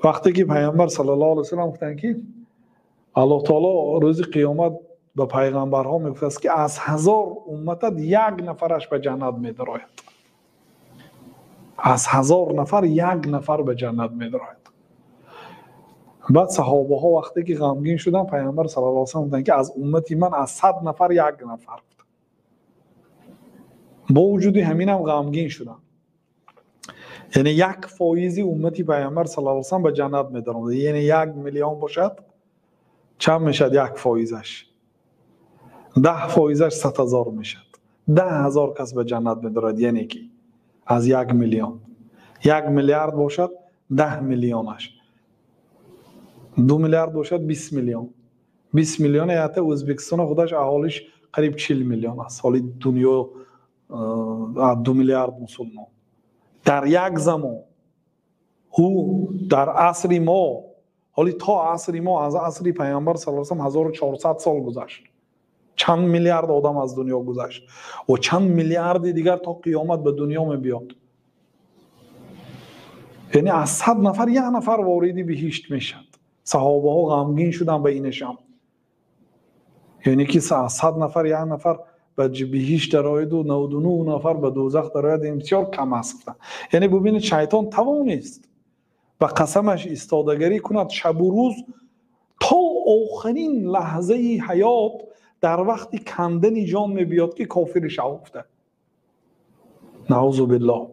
وقتی که پیامبر صلی الله علیه و سلم گفتن که الله تعالی روز قیامت به پیغمبرها میگفت است که از 1000 امتت 1 نفرش به جنت میدراید. از 1000 نفر 1 نفر به جنت میدراید. بعد صحابه ها وقتی که غمگین شدن پیامبر صلی الله علیه و سلم گفتن که از امتی من از 100 نفر 1 نفر. با وجود همین هم غمگین شدن. یعنی 1% امتی پیامبر صلی الله علیه و سلم به جنت میدراند. یعنی 1 میلیون باشد چند میشد 1%ش؟ 10%ش 100,000 میشد. 10,000 کس به جنت میدارد. یعنی که از 1 میلیون 1 میلیارد باشد 10 میلیونش 2 میلیارد باشد 20 میلیون 20 میلیون ایت ازبکستان خودش اهالیش قریب 40 میلیون است. حالی دنیا 2 میلیارد مسلمان در یک زمان او در عصر ما، حالی تا عصر ما از عصر پیامبر صلی الله علیه و سلم 1400 سال گذشت. چند میلیارد آدم از دنیا گذشت و چند میلیارد دیگر تا قیامت به دنیا می بیاد. یعنی از 100 نفر 1 نفر وارد بهشت میشد. صحابه ها غمگین شدن به اینش هم. یعنی که از 100 نفر 1 نفر به بهشت درآید و 99 نفر به دوزخ درآید، این بسیار کم است. یعنی ببینید شیطان توانست و قسمش استادگری کند شب و روز تا آخرین لحظه حیات در وقتی کندن جان می بیاد که کافر شود. نعوذ بالله.